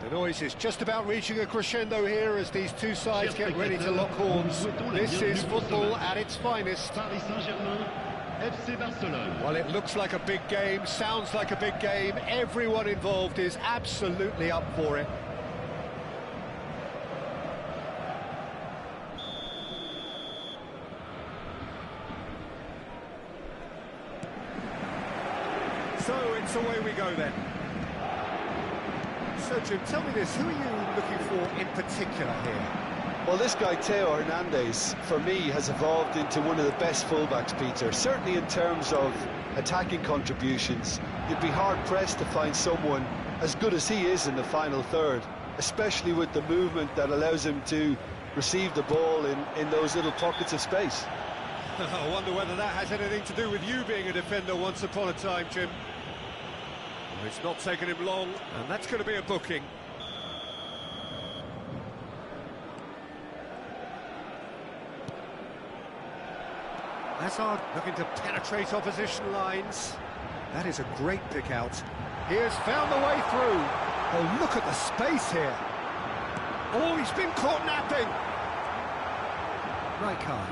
The noise is just about reaching a crescendo here as these two sides get ready to lock horns. This is football at its finest. Well, it looks like a big game, sounds like a big game. Everyone involved is absolutely up for it. So it's away we go then. So Jim, tell me this, who are you looking for in particular here? Well, this guy, Theo Hernandez, for me, has evolved into one of the best fullbacks, Peter. Certainly in terms of attacking contributions, you'd be hard-pressed to find someone as good as he is in the final third, especially with the movement that allows him to receive the ball in those little pockets of space. I wonder whether that has anything to do with you being a defender once upon a time, Jim. Well, it's not taken him long, and that's going to be a booking. Hazard looking to penetrate opposition lines. That is a great pick out. He has found the way through. Oh, look at the space here. Oh, he's been caught napping. Right card.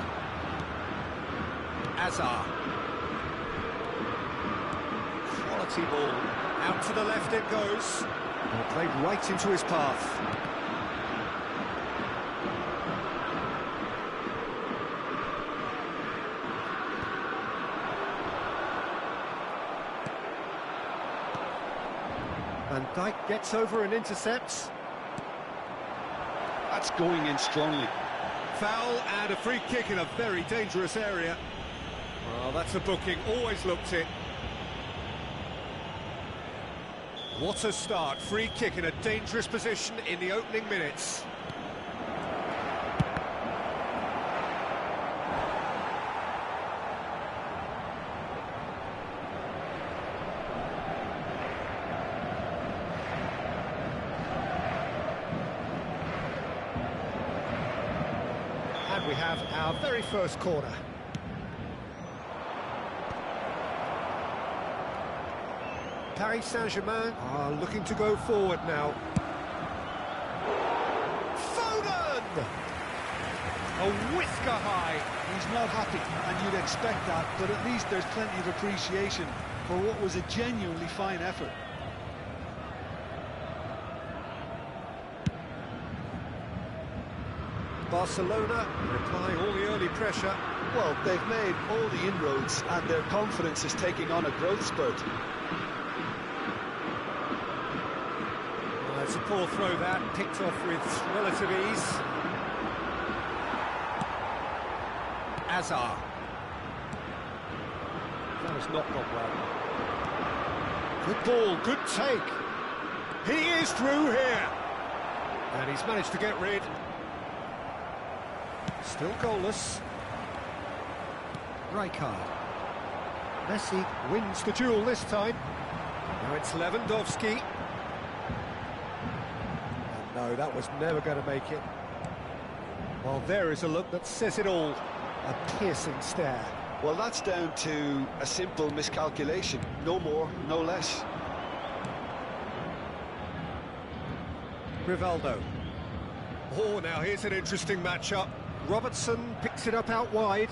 Hazard. Quality ball. Out to the left it goes. And played right into his path. Van Dijk gets over and intercepts. That's going in strongly. Foul and a free kick in a very dangerous area. Well, that's a booking, always looked it. What a start, free kick in a dangerous position in the opening minutes. And we have our very first corner. Paris Saint-Germain are looking to go forward now. Foden! A whisker high. He's not happy, and you'd expect that, but at least there's plenty of appreciation for what was a genuinely fine effort. Barcelona applying all the early pressure. Well, they've made all the inroads, and their confidence is taking on a growth spurt. It's a poor throw that, picked off with relative ease. Hazard. That has not gone well. Good ball, good take. He is through here. And he's managed to get rid. Still goalless. Right card. Messi wins the duel this time. Now it's Lewandowski. No, that was never going to make it. Well, there is a look that says it all. A piercing stare. Well, that's down to a simple miscalculation. No more, no less. Rivaldo. Oh, now here's an interesting matchup. Robertson picks it up out wide.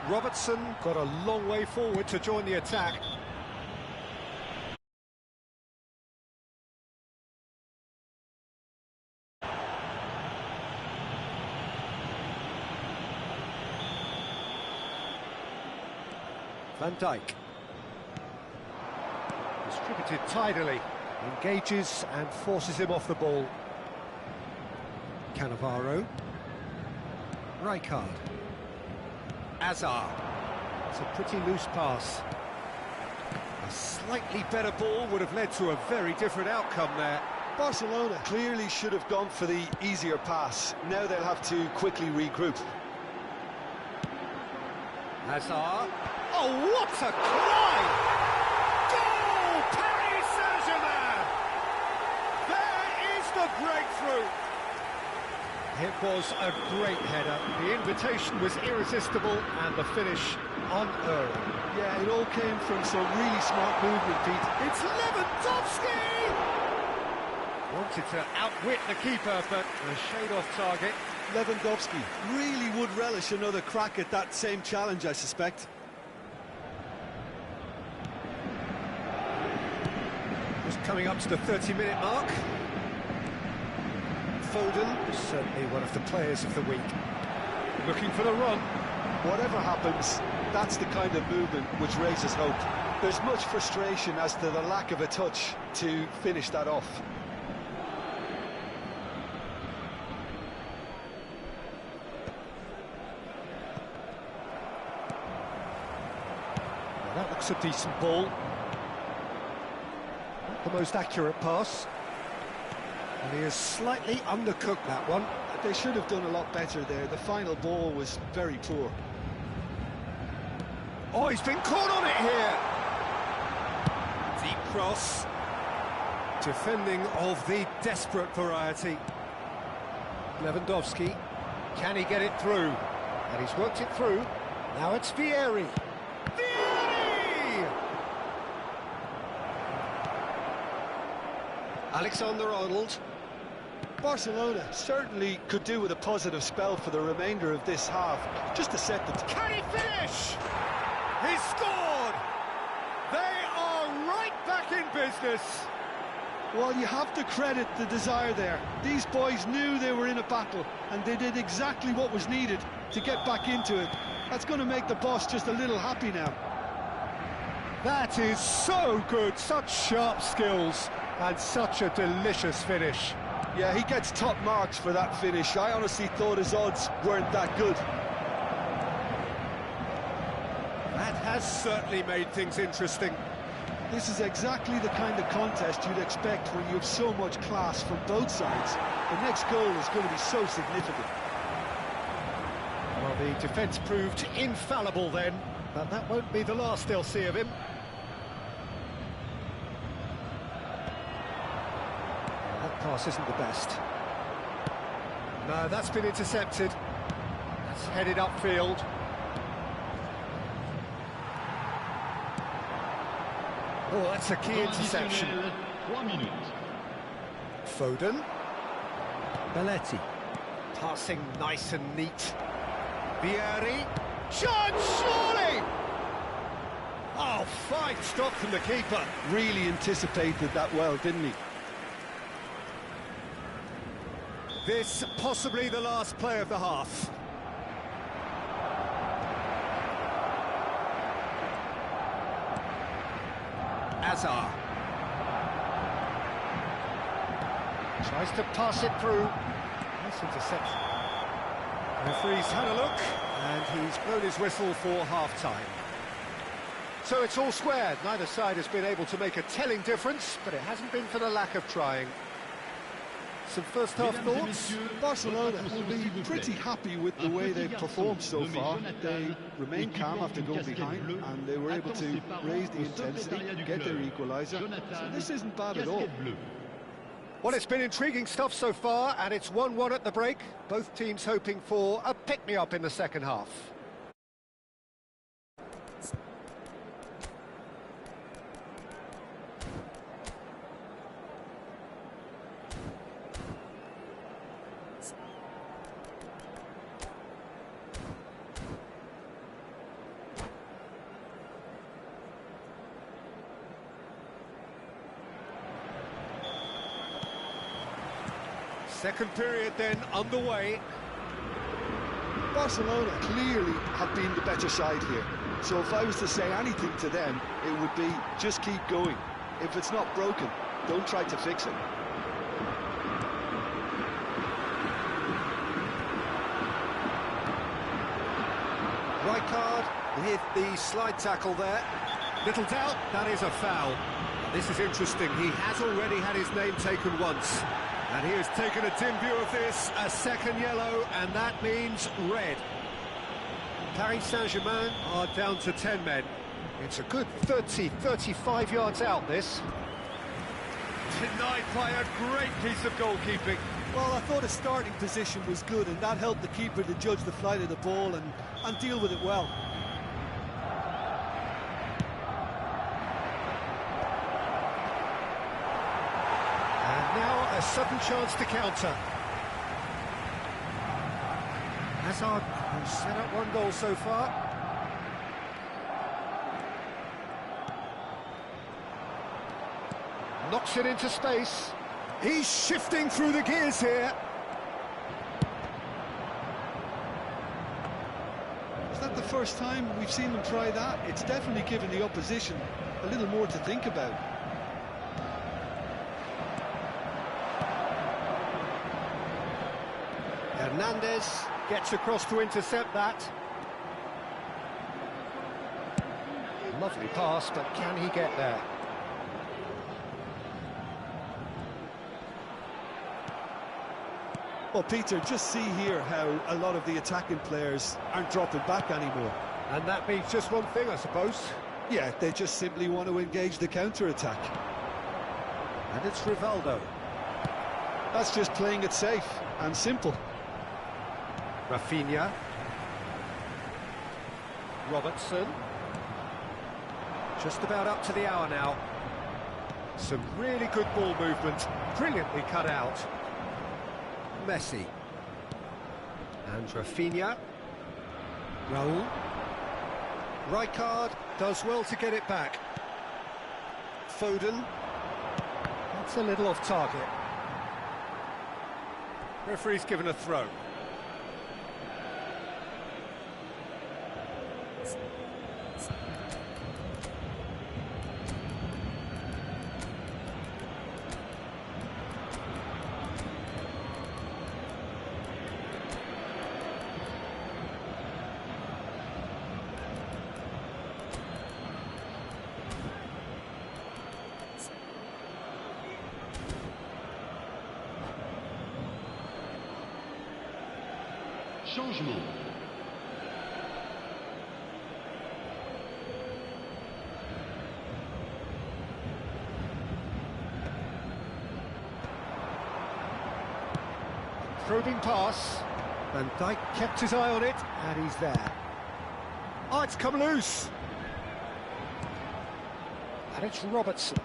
Robertson got a long way forward to join the attack. Van Dijk. Distributed tidily. Engages and forces him off the ball. Cannavaro. Rijkaard. Hazard. It's a pretty loose pass. A slightly better ball would have led to a very different outcome there. Barcelona clearly should have gone for the easier pass. Now they'll have to quickly regroup. Hazard. Oh, what a climb! Goal! Paris Saint-Germain! There is the breakthrough! It was a great header. The invitation was irresistible and the finish unerring. Yeah, it all came from some really smart movement, Pete. It's Lewandowski! Wanted to outwit the keeper, but a shade off target. Lewandowski really would relish another crack at that same challenge, I suspect. Just coming up to the 30-minute mark. Foden is certainly one of the players of the week. Looking for the run. Whatever happens, that's the kind of movement which raises hope. There's much frustration as to the lack of a touch to finish that off. Well, that looks a decent ball. Not the most accurate pass. And he has slightly undercooked that one. They should have done a lot better there. The final ball was very poor. Oh, he's been caught on it here! Deep cross. Defending of the desperate variety. Lewandowski. Can he get it through? And he's worked it through. Now it's Vieri. Vieri! Alexander-Arnold. Barcelona certainly could do with a positive spell for the remainder of this half, just to set the... Can he finish? He's scored! They are right back in business. Well, you have to credit the desire there. These boys knew they were in a battle, and they did exactly what was needed to get back into it. That's going to make the boss just a little happy now. That is so good, such sharp skills, and such a delicious finish. Yeah, he gets top marks for that finish. I honestly thought his odds weren't that good. That has certainly made things interesting. This is exactly the kind of contest you'd expect when you have so much class from both sides. The next goal is going to be so significant. Well, the defence proved infallible then, but that won't be the last they'll see of him. That pass isn't the best. No, that's been intercepted. That's headed upfield. Oh, that's a key interception. Foden. Belletti. Passing nice and neat. Vieri. Shot, surely! Oh, fine stop from the keeper. Really anticipated that well, didn't he? This possibly the last play of the half. Hazard. Tries to pass it through. Nice interception. Referee's had a look, and he's blown his whistle for half-time. So it's all squared. Neither side has been able to make a telling difference, but it hasn't been for the lack of trying. Some first-half thoughts? Barcelona will be pretty happy with the way they've performed so far. They remained calm after going behind, and they were able to raise the intensity, get their equaliser. So this isn't bad at all. Well, it's been intriguing stuff so far, and it's 1-1 at the break. Both teams hoping for a pick-me-up in the second half. Second period then underway. Barcelona clearly have been the better side here. So if I was to say anything to them, it would be just keep going. If it's not broken, don't try to fix it. Rijkaard with the slide tackle there. Little doubt, that is a foul. This is interesting. He has already had his name taken once. And he has taken a dim view of this, a second yellow, and that means red. Paris Saint-Germain are down to 10 men. It's a good 30, 35 yards out, this. Denied by a great piece of goalkeeping. Well, I thought his starting position was good, and that helped the keeper to judge the flight of the ball and deal with it well. And now a A sudden chance to counter. Hazard has set up one goal so far. Knocks it into space. He's shifting through the gears here. Is that the first time we've seen them try that? It's definitely given the opposition a little more to think about. Hernandez gets across to intercept that. Lovely pass, but can he get there? Well, Peter, just see here how a lot of the attacking players aren't dropping back anymore. And that means just one thing, I suppose. Yeah, they just simply want to engage the counter-attack. And it's Rivaldo. That's just playing it safe and simple. Rafinha. Robertson. Just about up to the hour now. Some really good ball movement, brilliantly cut out. Messi. And Rafinha. Raul. Rijkaard does well to get it back. Foden. That's a little off target. Referee's given a throw. Changement. Probing pass. Van Dijk kept his eye on it, and he's there. Oh, it's come loose. And it's Robertson.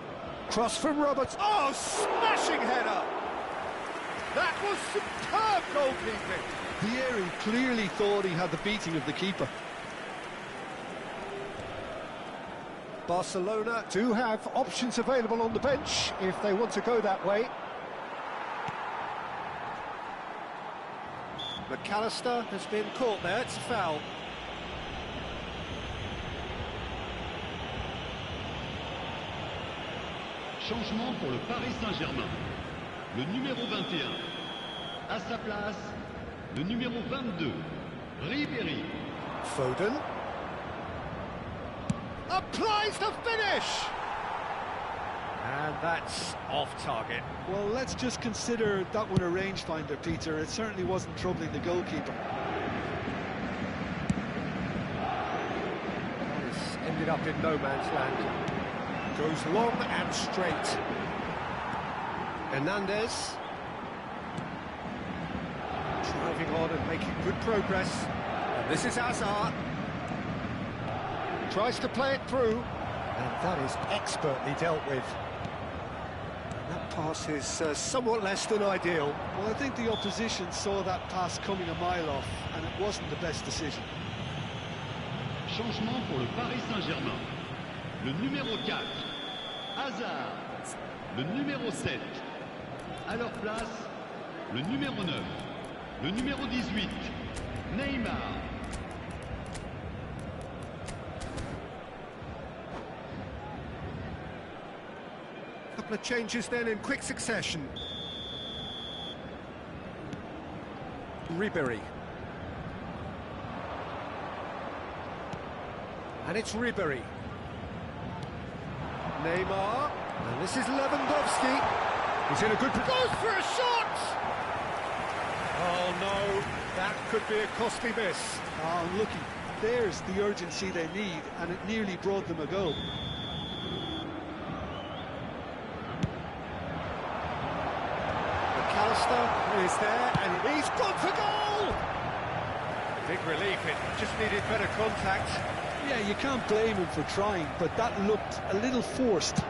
Cross from Roberts. Oh, smashing header! That was superb goalkeeping. Vieri clearly thought he had the beating of the keeper. Barcelona do have options available on the bench if they want to go that way. McAllister has been caught there, it's a foul. Changement pour le Paris Saint-Germain. Le numéro 21. À sa place, le numéro 22. Ribéry. Foden. Applies the finish! And that's off target. Well, let's just consider that one a rangefinder, Peter. It certainly wasn't troubling the goalkeeper. This ended up in no man's land. Goes long and straight. Hernandez. Driving on and making good progress. And this is Hazard. Tries to play it through. And that is expertly dealt with. And that pass is somewhat less than ideal. Well, I think the opposition saw that pass coming a mile off, and it wasn't the best decision. Changement pour le Paris Saint-Germain. Le numéro 4. Hazard. Le numéro 7. À leur place, le numéro 9. Le numéro 18. Neymar. Couple of changes then in quick succession. Ribéry. And it's Ribéry. Neymar. And this is Lewandowski. He's in a good... Goes for a shot! Oh no, that could be a costly miss. Oh, looky, there's the urgency they need, and it nearly brought them a goal. McAllister is there, and he's gone for goal! Big relief, it just needed better contact. Yeah, you can't blame him for trying, but that looked a little forced.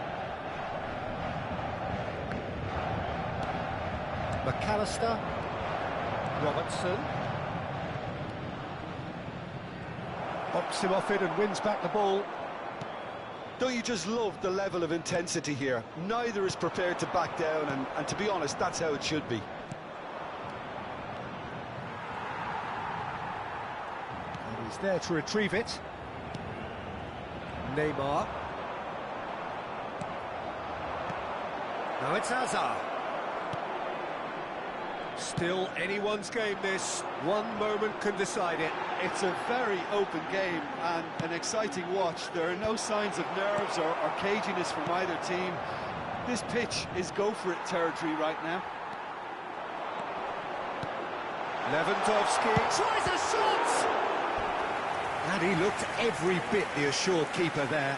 McAllister. Robertson. Bops him off it and wins back the ball. Don't you just love the level of intensity here? Neither is prepared to back down, and to be honest, that's how it should be. And he's there to retrieve it. Neymar. Now it's Hazard. Still anyone's game, this. One moment can decide it. It's a very open game and an exciting watch. There are no signs of nerves or caginess from either team. This pitch is go-for-it territory right now. Lewandowski tries a shot! And he looked every bit the assured keeper there.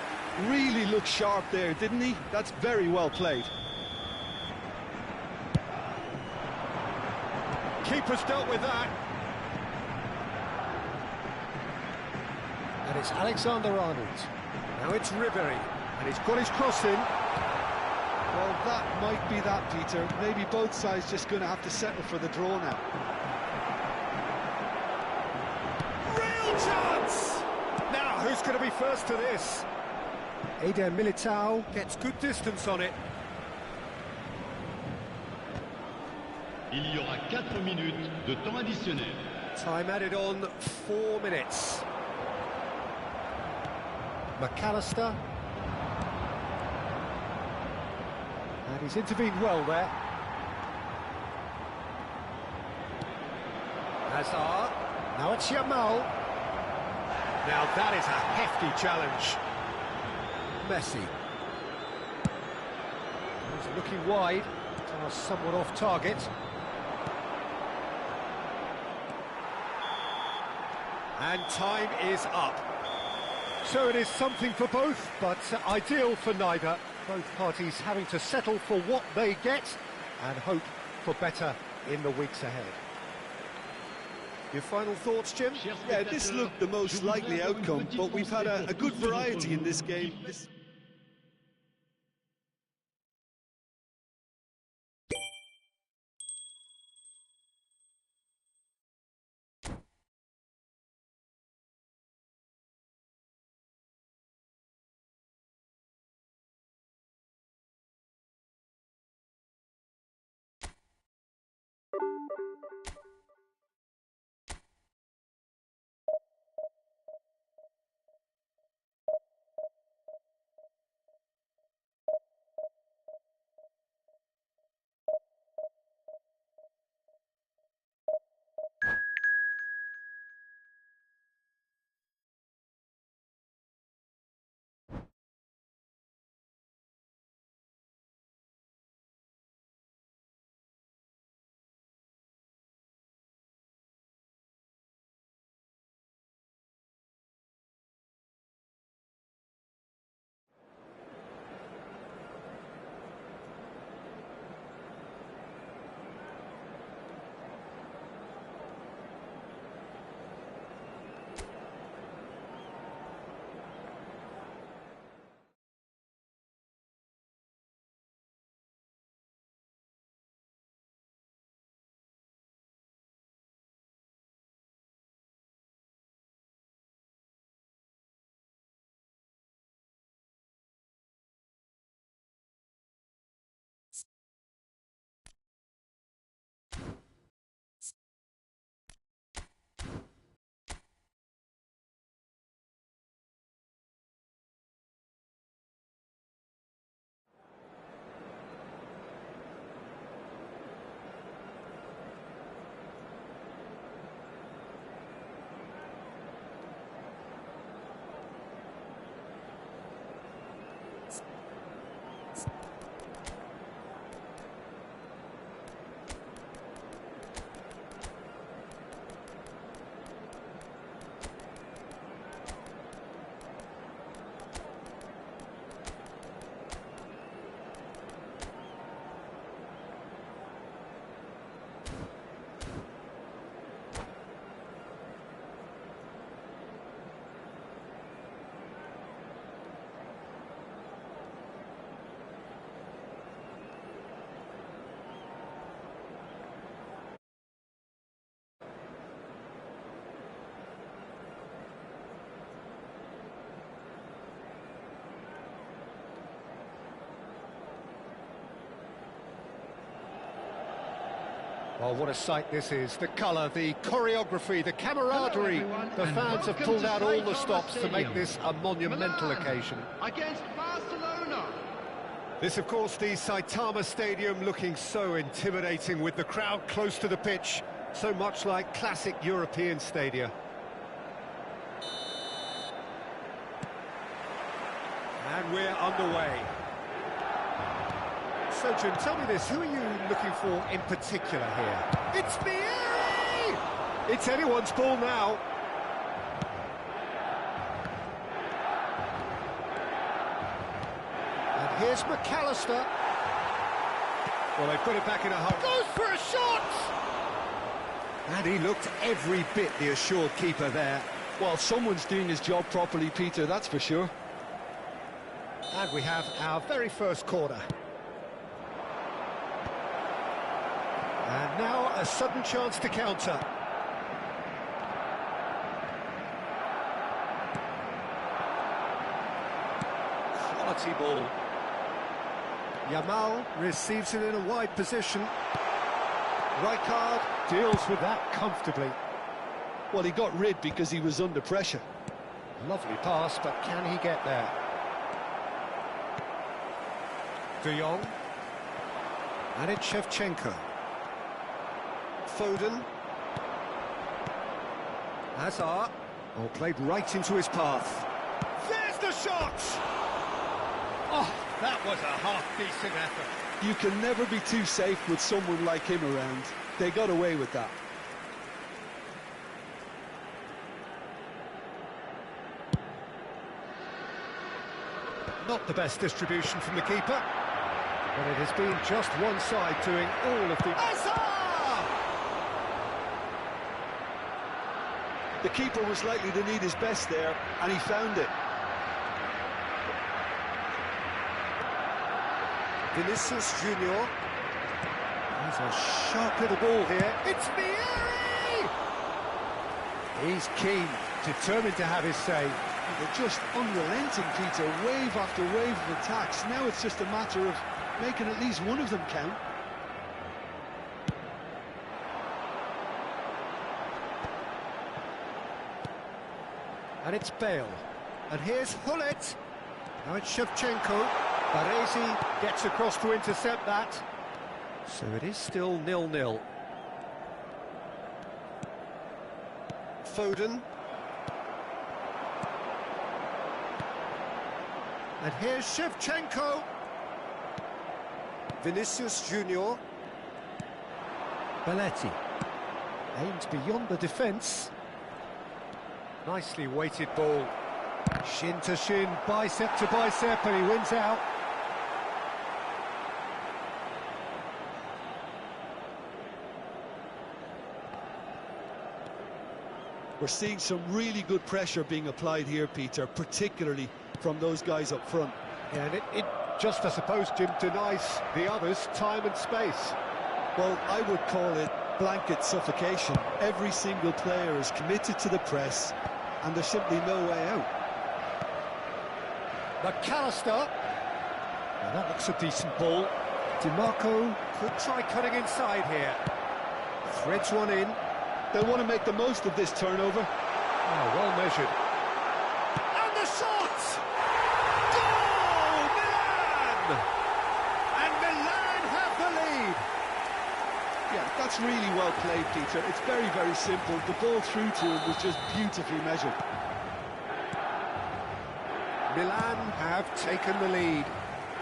Really looked sharp there, didn't he? That's very well played. Keeper's dealt with that. And it's Alexander-Arnold. Now it's Ribéry, and he's got his cross in. Well, that might be that, Peter. Maybe both sides just going to have to settle for the draw now. Real chance! Now, who's going to be first to this? Eder Militao gets good distance on it. Il y aura 4 minutes de temps additionnel. Time added on 4 minutes. McAllister. And he's intervened well there. Hazard. Now it's Yamal. Now that is a hefty challenge. Messi. He's looking wide. Somewhat off target. And time is up. So it is something for both, but ideal for neither. Both parties having to settle for what they get and hope for better in the weeks ahead. Your final thoughts, Jim? Yeah, this looked the most likely outcome, but we've had a good variety in this game. Oh, what a sight this is. The colour, the choreography, the camaraderie. The fans have pulled out all the stops to make this a monumental occasion. Against Barcelona. This, of course, the Saitama Stadium, looking so intimidating with the crowd close to the pitch. So much like classic European stadia. And we're underway. So, Jim, tell me this, who are you looking for in particular here? It's Vieri! It's anyone's ball now. And here's McAllister. Well, they put it back in a hole. Goes for a shot! And he looked every bit the assured keeper there. Well, someone's doing his job properly, Peter, that's for sure. And we have our very first corner. And now a sudden chance to counter. Quality ball. Yamal receives it in a wide position. Rijkaard deals with that comfortably. Well, he got rid because he was under pressure. Lovely pass, but can he get there? De Jong. And it's Shevchenko. Foden. Hazard. Oh, played right into his path. There's the shot! Oh, that was a half-decent effort. You can never be too safe with someone like him around. They got away with that. Not the best distribution from the keeper. But it has been just one side doing all of the... Hazard! The keeper was likely to need his best there, and he found it. Vinicius Junior. There's a sharp little ball here. It's Vieri! He's keen, determined to have his say. They're just unrelenting, Peter. Wave after wave of attacks. Now it's just a matter of making at least one of them count. And it's Bale. And here's Hullet. Now it's Shevchenko. Baresi gets across to intercept that. So it is still 0-0. Foden. And here's Shevchenko. Vinicius Junior. Belletti. Aimed beyond the defence. Nicely weighted ball. Shin to shin, bicep to bicep, and he wins out. We're seeing some really good pressure being applied here, Peter, particularly from those guys up front. Yeah, and it just, I suppose, Jim, denies the others time and space. Well, I would call it blanket suffocation. Every single player is committed to the press, and there's simply no way out. McAllister. Now that looks a decent ball. DiMarco could try cutting inside here. Threads one in. They'll want to make the most of this turnover. Oh, well measured. And the shot! Goal! Milan! And Milan have the lead. Yeah, that's really well played, Peter. It's very, very simple. The ball through to him was just beautifully measured. Milan have taken the lead.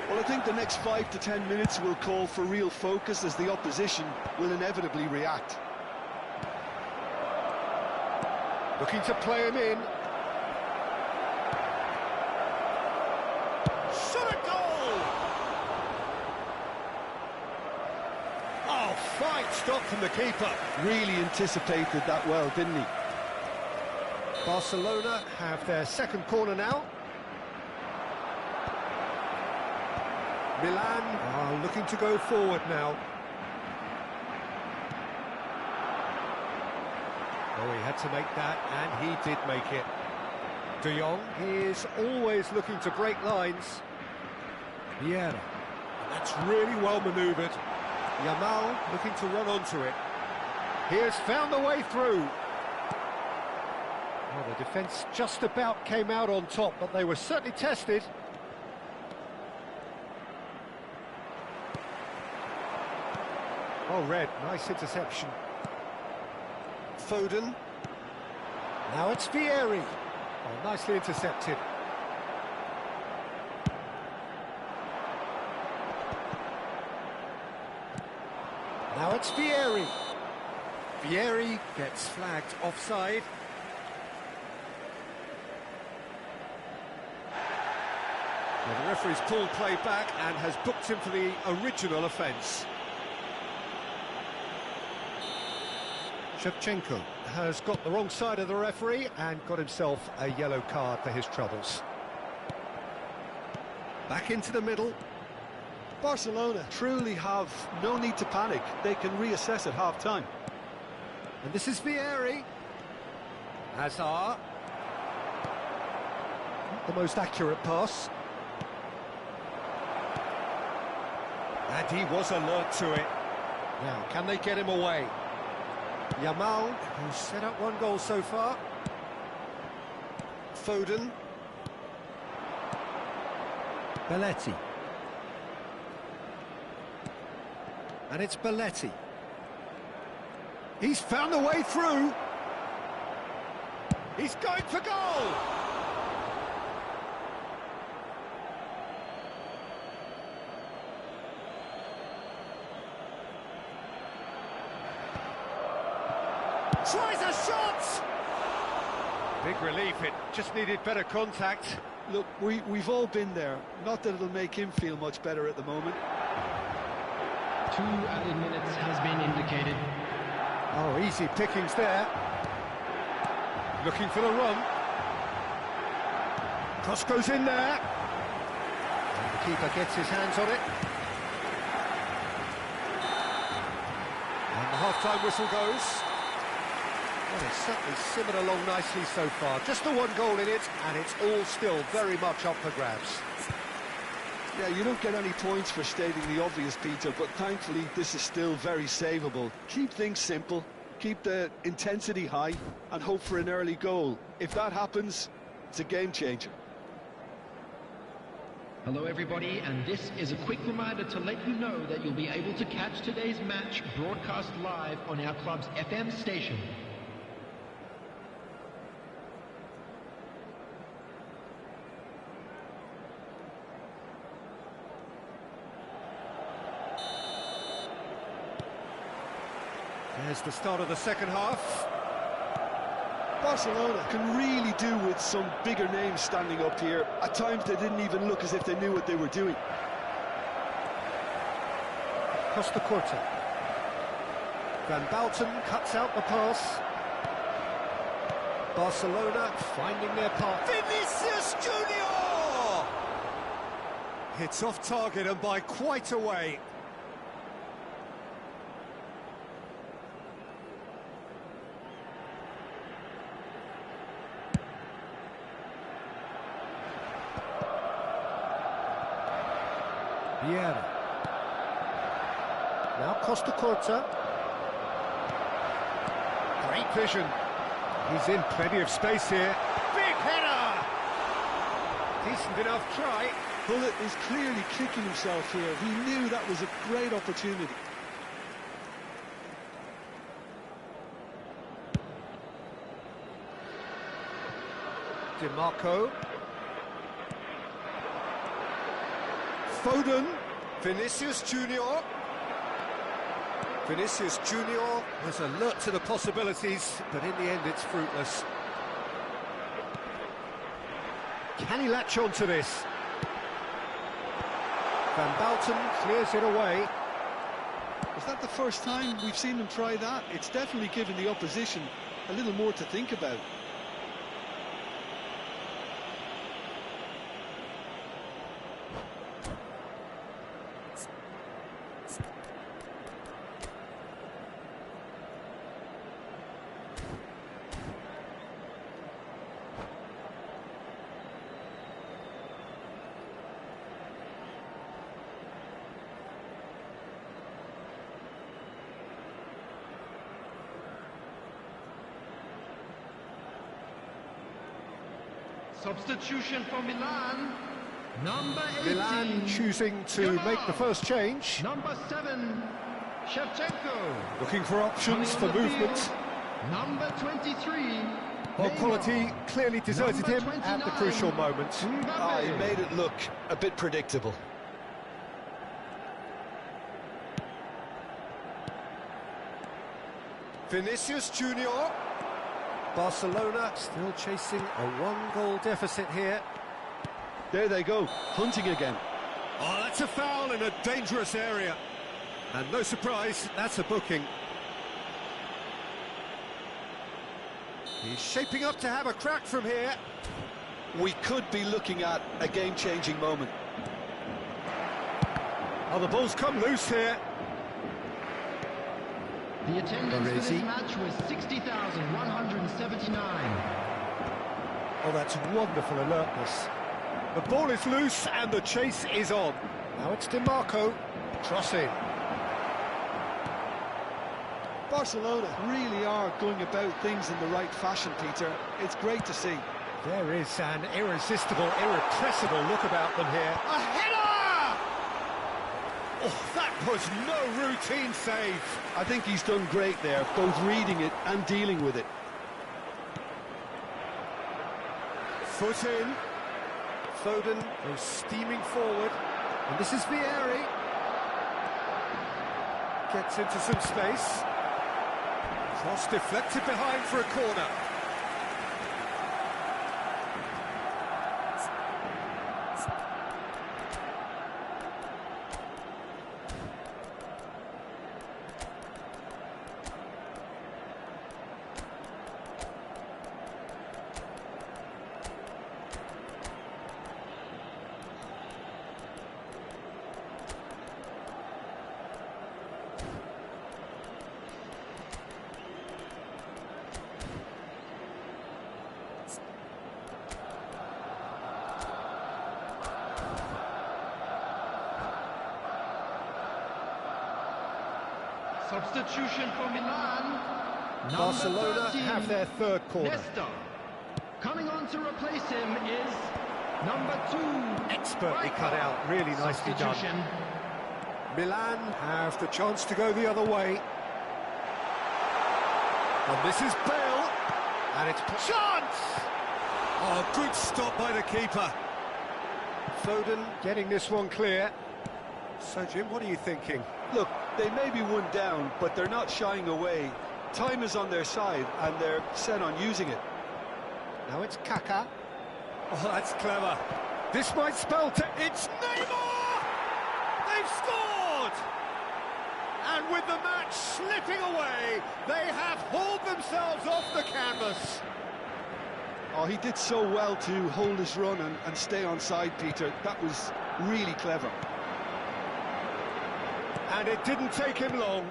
Well, I think the next 5 to 10 minutes will call for real focus as the opposition will inevitably react. Looking to play him in. Shot a goal! Oh, fine stop from the keeper. Really anticipated that well, didn't he? Barcelona have their second corner now. Milan are looking to go forward now. Oh, he had to make that, and he did make it. De Jong, he is always looking to break lines. Vieira, that's really well manoeuvred. Yamal looking to run onto it. He has found the way through. Well, the defence just about came out on top, but they were certainly tested. Oh, Red, nice interception. Foden. Now it's Vieri. Oh, nicely intercepted. Now it's Vieri. Vieri gets flagged offside. Well, the referee's pulled play back and has booked him for the original offence. Shevchenko has got the wrong side of the referee and got himself a yellow card for his troubles. Back into the middle. Barcelona truly have no need to panic. They can reassess at half-time. And this is Vieri. Hazard. Not the most accurate pass. And he was alert to it. Now, can they get him away? Yamal, who's set up one goal so far. Foden. Belletti. And it's Belletti. He's found the way through. He's going for goal. Tries a shot! Big relief, it just needed better contact. Look, we've all been there. Not that it'll make him feel much better at the moment. 2 added minutes has been indicated. Oh, easy pickings there. Looking for the run. Cross goes in there. And the keeper gets his hands on it. And the half-time whistle goes. Well, it's certainly simmered along nicely so far. Just the one goal in it, and it's all still very much up for grabs. Yeah, you don't get any points for stating the obvious, Peter, but thankfully this is still very savable. Keep things simple, keep the intensity high, and hope for an early goal. If that happens, it's a game changer. Hello everybody, and this is a quick reminder to let you know that you'll be able to catch today's match broadcast live on our club's FM station. There's the start of the second half. Barcelona can really do with some bigger names standing up here. At times they didn't even look as if they knew what they were doing. Costa Curta. Van Bouten cuts out the pass. Barcelona finding their path. Vinicius Junior! It's off target and by quite a way. Vieira. Now Costa Curta. Great vision. He's in plenty of space here. Big header! Decent enough try. Bullet is clearly kicking himself here. He knew that was a great opportunity. DiMarco. Foden. Vinicius Junior. Vinicius Junior was alert to the possibilities, but in the end it's fruitless. Can he latch on to this? Van Bouten clears it away. Is that the first time we've seen them try that? It's definitely given the opposition a little more to think about. Substitution for Milan. Number 18. Milan choosing to make the first change. Number 7. Shevchenko. Looking for options for movement. Field. Number 23. Well, quality clearly deserted him Number at the 29. crucial moment. He made it look a bit predictable. Vinicius Junior. Barcelona still chasing a one-goal deficit here. There they go, hunting again. Oh, that's a foul in a dangerous area. And no surprise, that's a booking. He's shaping up to have a crack from here. We could be looking at a game-changing moment. Oh, the ball's come loose here. The attendance for this match was 60,179. Oh, that's wonderful alertness. The ball is loose and the chase is on. Now it's DiMarco, crossing. Barcelona really are going about things in the right fashion, Peter. It's great to see. There is an irresistible, irrepressible look about them here. A header! Oh, that was no routine save. I think he's done great there, both reading it and dealing with it. Foot in. Foden goes steaming forward. And this is Vieri. Gets into some space. Cross deflected behind for a corner. Substitution for Milan. Barcelona 13, have their third corner. Nesta. Coming on to replace him is number 2. Expertly cut out, really nicely done. Milan have the chance to go the other way. And this is Bale. And it's chance! Oh, good stop by the keeper. Foden getting this one clear. So, Jim, what are you thinking? Look, they may be one down, but they're not shying away. Time is on their side, and they're set on using it. Now it's Kaká. Oh, that's clever. This might spell to... It's Neymar! They've scored! And with the match slipping away, they have hauled themselves off the canvas. Oh, he did so well to hold his run and stay on side, Peter. That was really clever. And it didn't take him long.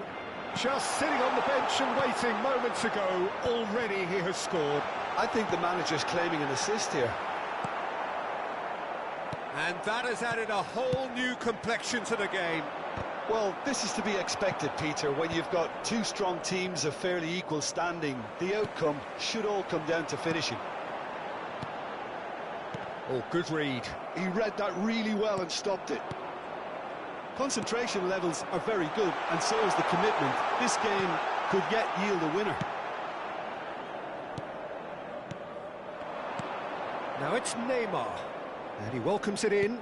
Just sitting on the bench and waiting moments ago, already he has scored. I think the manager's claiming an assist here. And that has added a whole new complexion to the game. Well, this is to be expected, Peter. When you've got two strong teams of fairly equal standing, the outcome should all come down to finishing. Oh, good read. He read that really well and stopped it. Concentration levels are very good, and so is the commitment. This game could yet yield a winner. Now it's Neymar, and he welcomes it in.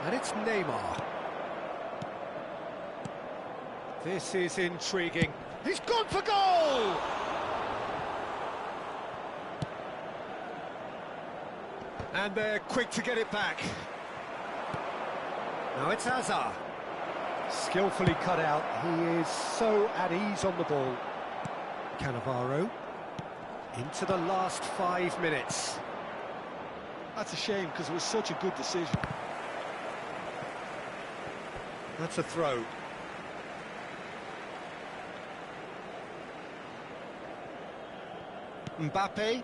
And it's Neymar. This is intriguing. He's gone for goal! And they're quick to get it back. Now it's Hazard. Skillfully cut out. He is so at ease on the ball. Cannavaro. Into the last 5 minutes. That's a shame, because it was such a good decision. That's a throw. Mbappe.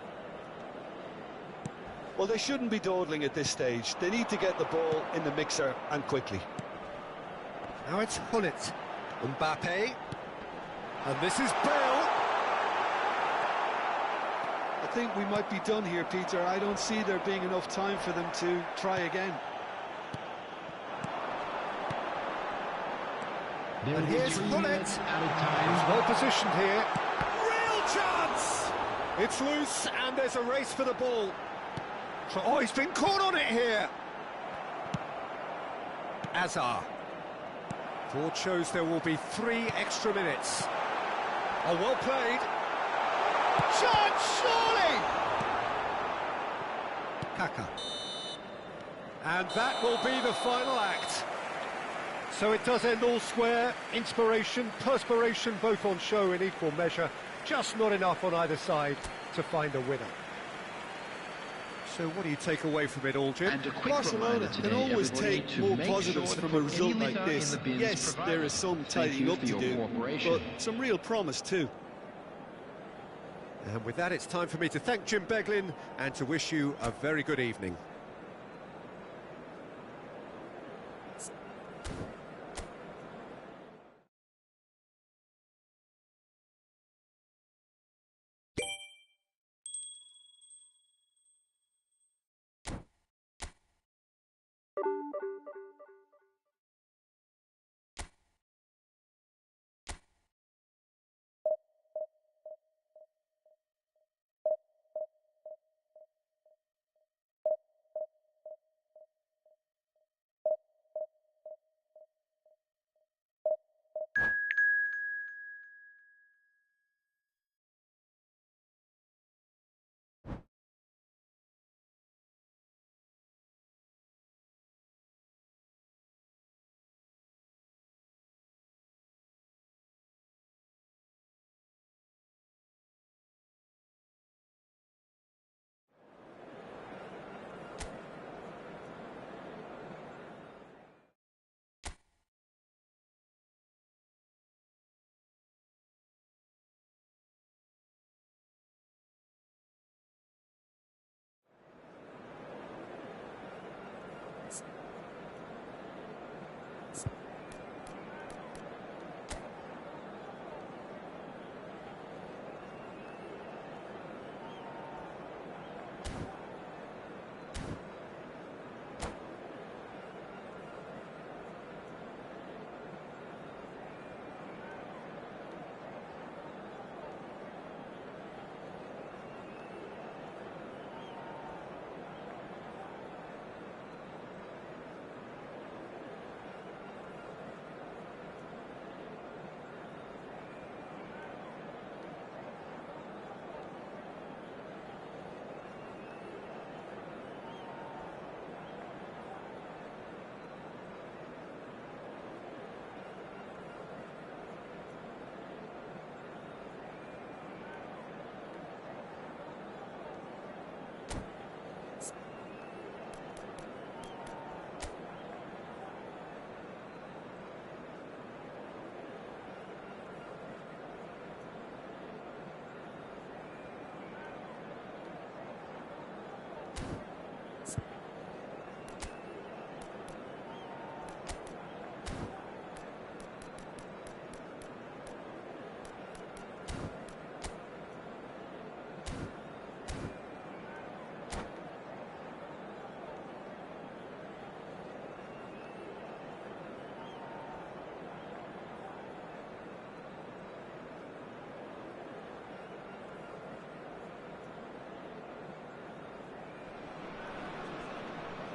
Well, they shouldn't be dawdling at this stage. They need to get the ball in the mixer, and quickly. Now it's Hullet. Mbappe. And this is Bale. I think we might be done here, Peter. I don't see there being enough time for them to try again. And here's Hullet. He's well positioned here. Real chance! It's loose, and there's a race for the ball. Oh, he's been caught on it here. Azar. Board shows there will be 3 extra minutes. Oh, well played. Chance, surely! Kaka. And that will be the final act. So it does end all square. Inspiration, perspiration, both on show in equal measure. Just not enough on either side to find a winner. So what do you take away from it all, Jim? Barcelona can always take more positives from a result like this. Yes, there is some tidying up to do, but some real promise too. And with that, it's time for me to thank Jim Beglin and to wish you a very good evening.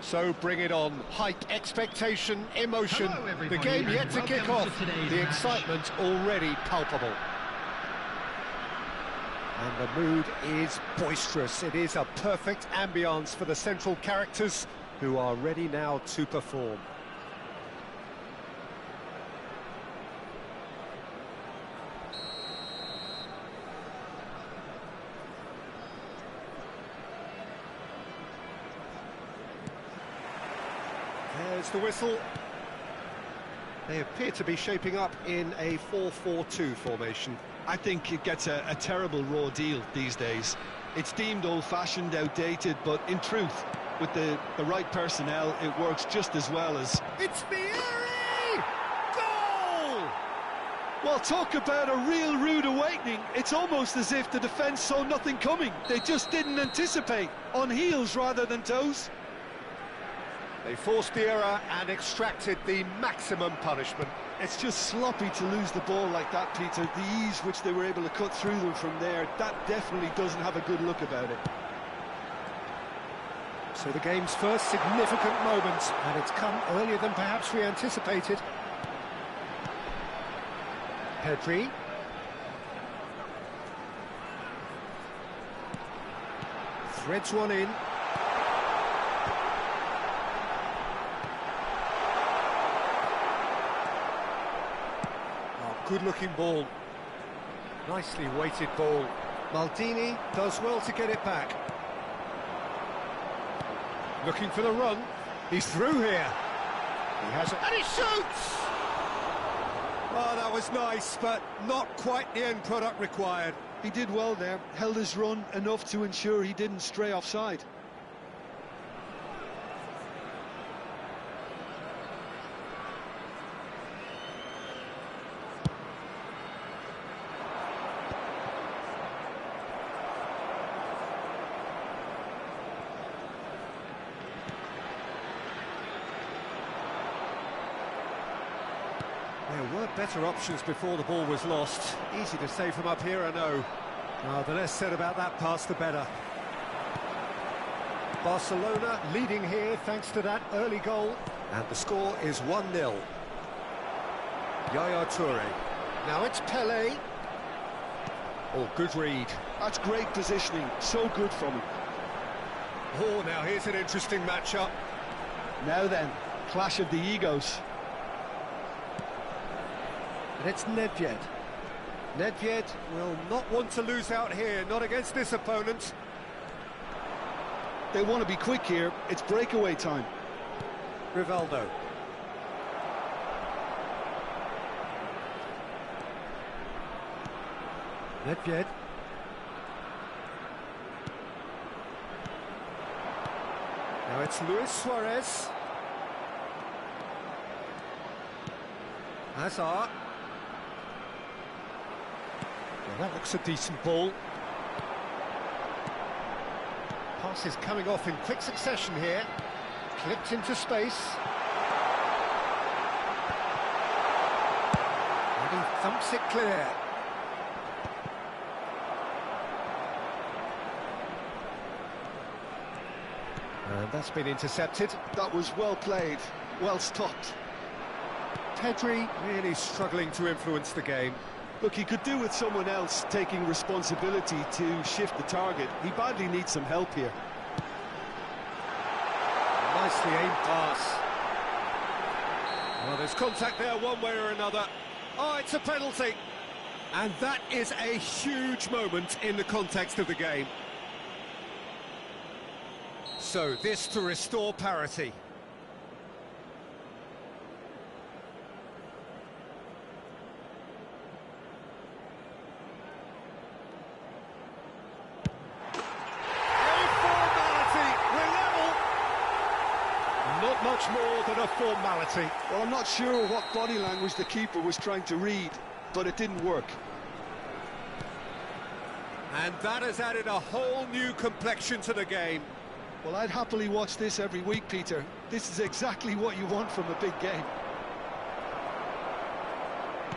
So bring it on. Hype, expectation, emotion. The game yet to kick off. The excitement already palpable. And the mood is boisterous. It is a perfect ambience for the central characters who are ready now to perform. There's the whistle. They appear to be shaping up in a 4-4-2 formation. I think it gets a terrible raw deal these days. It's deemed old-fashioned, outdated, but in truth, with the right personnel, it works just as well as... It's Vieri! Goal! Well, talk about a real rude awakening. It's almost as if the defence saw nothing coming. They just didn't anticipate. On heels rather than toes. They forced the error and extracted the maximum punishment. It's just sloppy to lose the ball like that, Peter. The ease which they were able to cut through them from there, that definitely doesn't have a good look about it. So the game's first significant moment, and it's come earlier than perhaps we anticipated. Pedri. Threads one in. Oh, good-looking ball. Nicely weighted ball. Maldini does well to get it back. Looking for the run. He's through here. He has it, and he shoots! Oh, that was nice, but not quite the end product required. He did well there, held his run enough to ensure he didn't stray offside. There were better options before the ball was lost. Easy to say from up here, I know. The less said about that pass, the better. Barcelona leading here thanks to that early goal. And the score is 1-0. Yaya Toure. Now it's Pelé. Oh, good read. That's great positioning, so good from him. Oh, now here's an interesting matchup. Now then, clash of the egos. And it's Nedved. Nedved will not want to lose out here, not against this opponent. They want to be quick here, it's breakaway time. Rivaldo. Nedved. Now it's Luis Suarez. Hazard. Well, that looks a decent ball. Pass is coming off in quick succession here. Clipped into space. And he thumps it clear. And that's been intercepted. That was well played, well stopped. Pedri really struggling to influence the game. Look, he could do with someone else taking responsibility to shift the target. He badly needs some help here. Nicely aimed pass. Well, there's contact there one way or another. Oh, it's a penalty. And that is a huge moment in the context of the game. So, this to restore parity. Not much more than a formality. Well, I'm not sure what body language the keeper was trying to read, but it didn't work. And that has added a whole new complexion to the game. Well, I'd happily watch this every week, Peter. This is exactly what you want from a big game.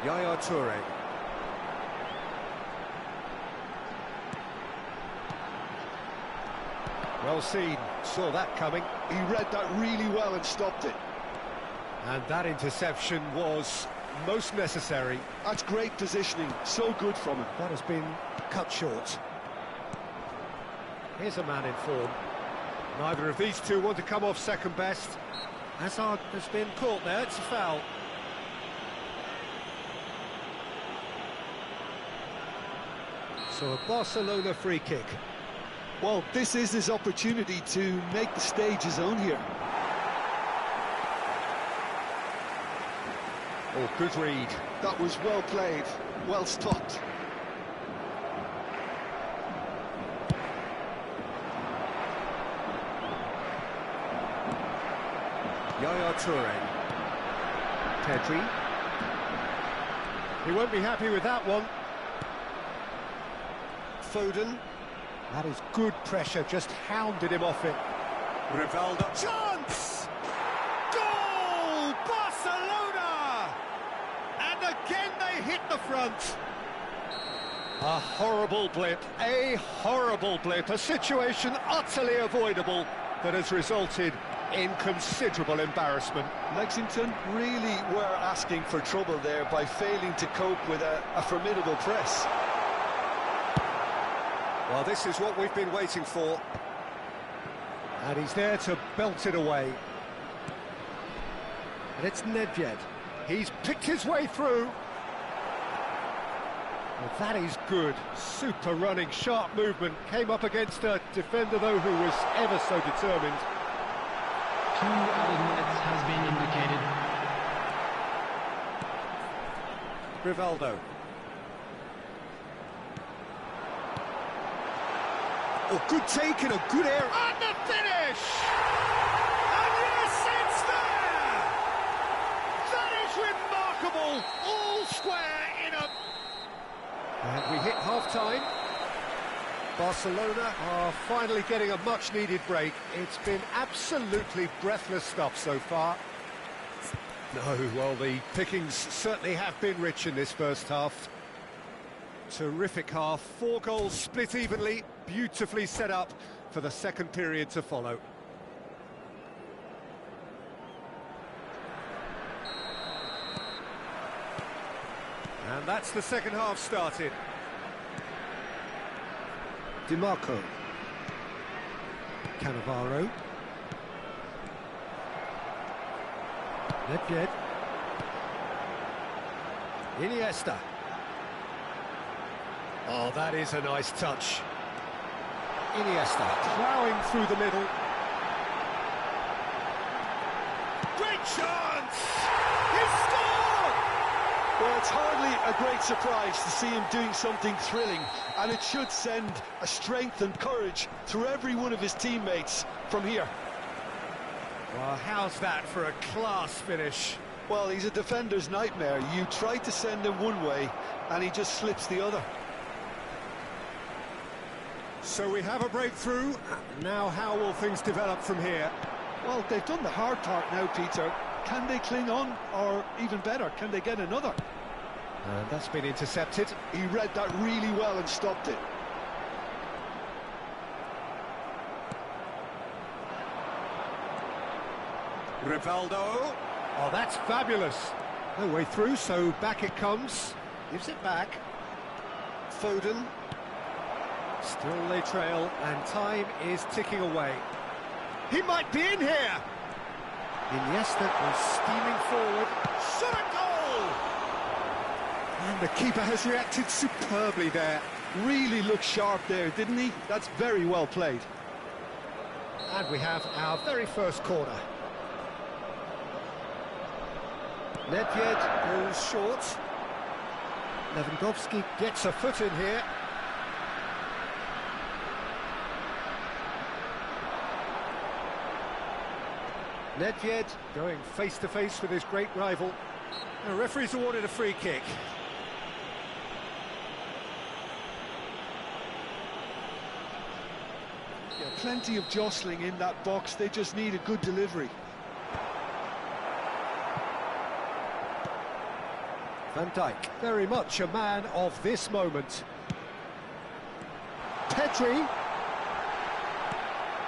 Yaya Toure. Well seen, saw that coming. He read that really well and stopped it. And that interception was most necessary. That's great positioning, so good from him. That has been cut short. Here's a man in form. Neither of these two want to come off second best. Hazard has been caught there, it's a foul. So a Barcelona free kick. Well, this is his opportunity to make the stage his own here. Oh, good read. That was well played, well stopped. Yaya Toure. Pedri. He won't be happy with that one. Foden. That is good pressure, just hounded him off it. Rivaldo. Chance! Goal! Barcelona! And again they hit the front. A horrible blip, a situation utterly avoidable that has resulted in considerable embarrassment. Lexington really were asking for trouble there by failing to cope with a formidable press. Well, this is what we've been waiting for. And he's there to belt it away. And it's Nedved. He's picked his way through. Well, that is good. Super running, sharp movement. Came up against a defender, though, who was ever so determined. 2 added minutes has been indicated. Rivaldo. Oh, good take and a good error. And the finish! And yes, it's there! That is remarkable! All square in a... And we hit half-time. Barcelona are finally getting a much-needed break. It's been absolutely breathless stuff so far. No, well, the pickings certainly have been rich in this first half. Terrific half, 4 goals split evenly, beautifully set up for the second period to follow. And that's the second half started. DiMarco. Cannavaro. Nedved. Iniesta. Oh, that is a nice touch. Iniesta ploughing through the middle. Great chance! He scored! Well, it's hardly a great surprise to see him doing something thrilling, and it should send a strength and courage through every one of his teammates from here. Well, how's that for a class finish? Well, he's a defender's nightmare. You try to send him one way, and he just slips the other. So we have a breakthrough. Now how will things develop from here? Well, they've done the hard part now, Peter. Can they cling on, or even better, can they get another? And that's been intercepted. He read that really well and stopped it. Rivaldo. Oh, that's fabulous. No way through, so back it comes. Gives it back. Foden. Still they trail, and time is ticking away. He might be in here! Iniesta was steaming forward. Shot a goal! And the keeper has reacted superbly there. Really looked sharp there, didn't he? That's very well played. And we have our very first corner. Nedved goes short. Lewandowski gets a foot in here. Nedved going face-to-face with his great rival. The referee's awarded a free kick. Yeah, plenty of jostling in that box. They just need a good delivery. Van Dijk, very much a man of this moment. Pedri.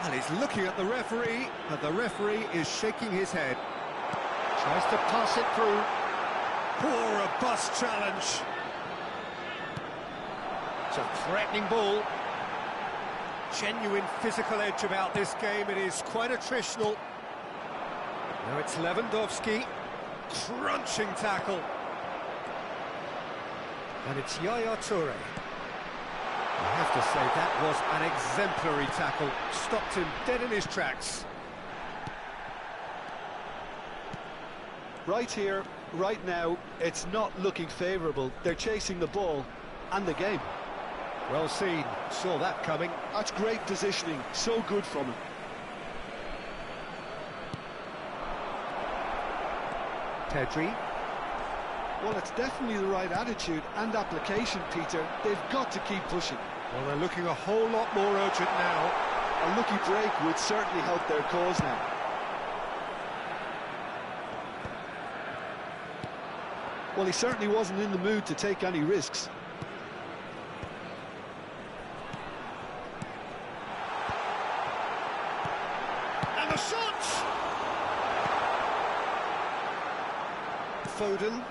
And he's looking at the referee, but the referee is shaking his head. Tries to pass it through. Poor, robust challenge. It's a threatening ball. Genuine physical edge about this game. It is quite attritional. Now it's Lewandowski. Crunching tackle. And it's Yaya Toure. I have to say, that was an exemplary tackle. Stopped him dead in his tracks. Right here, right now, it's not looking favourable. They're chasing the ball and the game. Well seen. Saw that coming. That's great positioning. So good from him. Pedri. Well, it's definitely the right attitude and application, Peter. They've got to keep pushing. Well, they're looking a whole lot more urgent now. A lucky break would certainly help their cause now. Well, he certainly wasn't in the mood to take any risks. And the shot! Foden.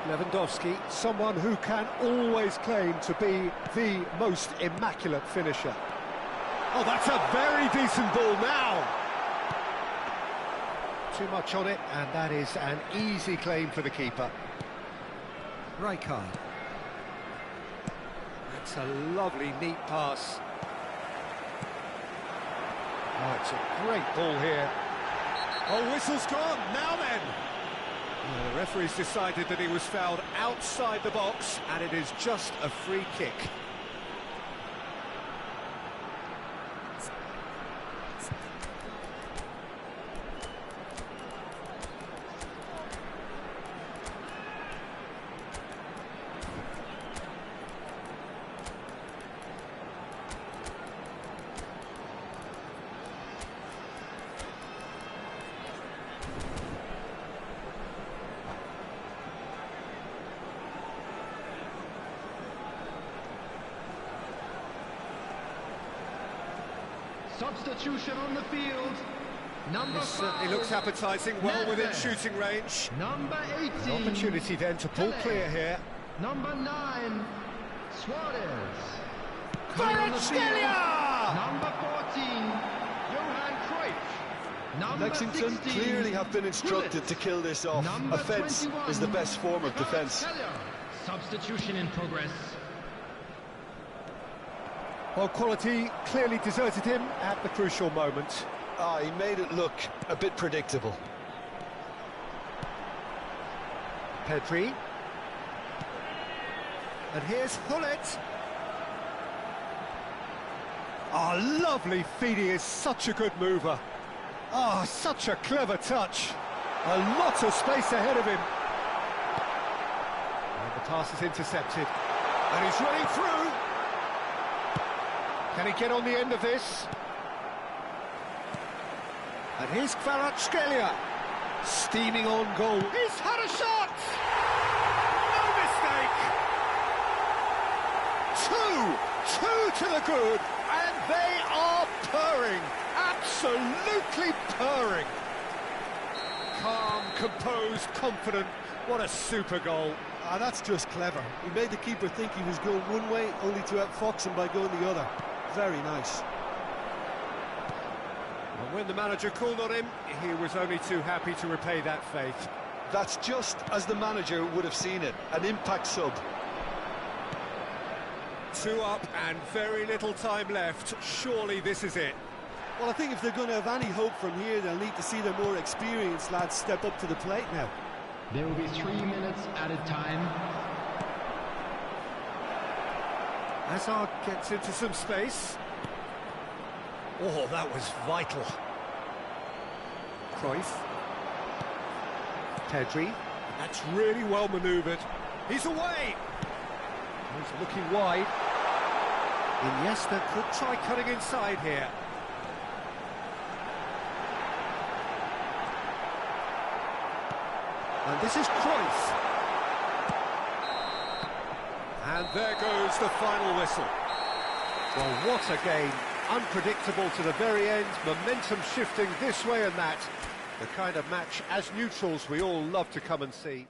Lewandowski, someone who can always claim to be the most immaculate finisher. Oh, that's a very decent ball now. Too much on it, and that is an easy claim for the keeper. Rijkaard. That's a lovely, neat pass. Oh, it's a great ball here. Oh, whistle's gone. Now then. The referee's decided that he was fouled outside the box, and it is just a free kick. Substitution on the field. Number This certainly 5. looks appetising, well within shooting range. Number 18. An opportunity then to pull clear here. Number 9. Suarez. Coming on the field. Kvaratskhelia! Number 14. Johan Cruyff. Number Lexington 16. clearly have been instructed to kill this off. Number Offence 21. is the best form of defence. Kvaratskhelia. Substitution in progress. Well, quality clearly deserted him at the crucial moment. Ah, he made it look a bit predictable. Pedri. And here's Hullet. Oh, lovely feed. He is such a good mover. Oh, such a clever touch. A lot of space ahead of him. And the pass is intercepted. And he's running through. Can he get on the end of this? And here's Kvaratskhelia. Steaming on goal. He's had a shot! No mistake! Two to the good, and they are purring. Absolutely purring. Calm, composed, confident. What a super goal. Ah, that's just clever. He made the keeper think he was going one way, only to outfox him by going the other. Very nice. And when the manager called on him, he was only too happy to repay that faith. That's just as the manager would have seen it, an impact sub. 2 up and very little time left. Surely this is it. Well, I think if they're going to have any hope from here, they'll need to see their more experienced lads step up to the plate now. There will be 3 minutes added time. Hazard gets into some space. Oh, that was vital. Cruyff. Pedri. That's really well manoeuvred. He's away. He's looking wide. Iniesta could try cutting inside here. And this is Cruyff. And there goes the final whistle. Well, what a game. Unpredictable to the very end, momentum shifting this way and that. The kind of match, as neutrals, we all love to come and see.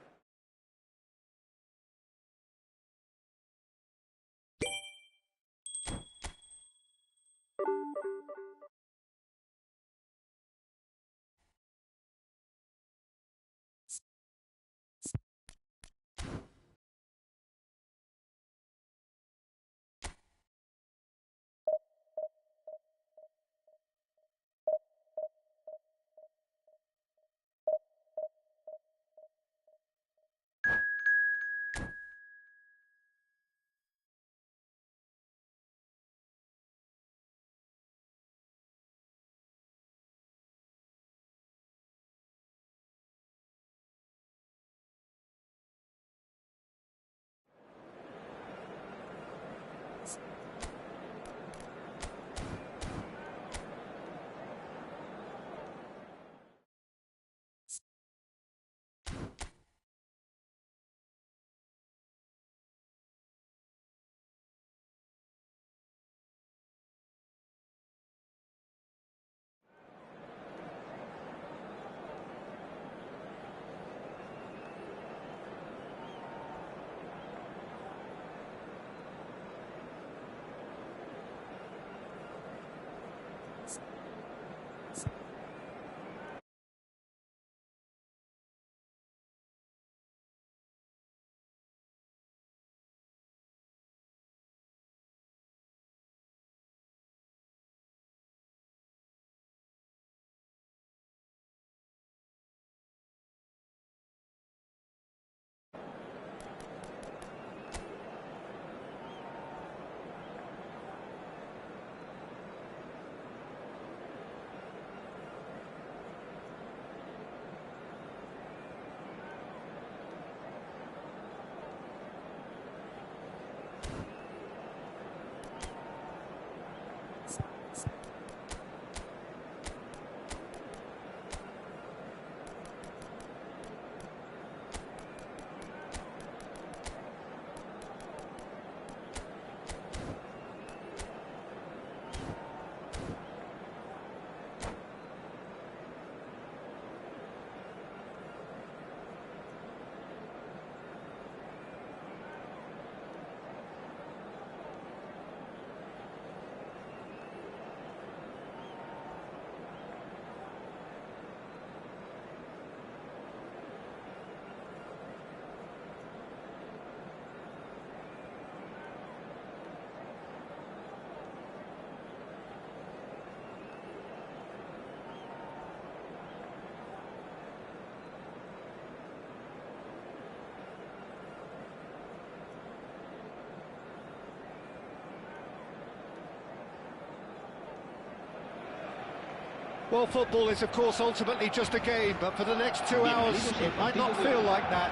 Well, football is, of course, ultimately just a game, but for the next 2 hours, it might not feel like that.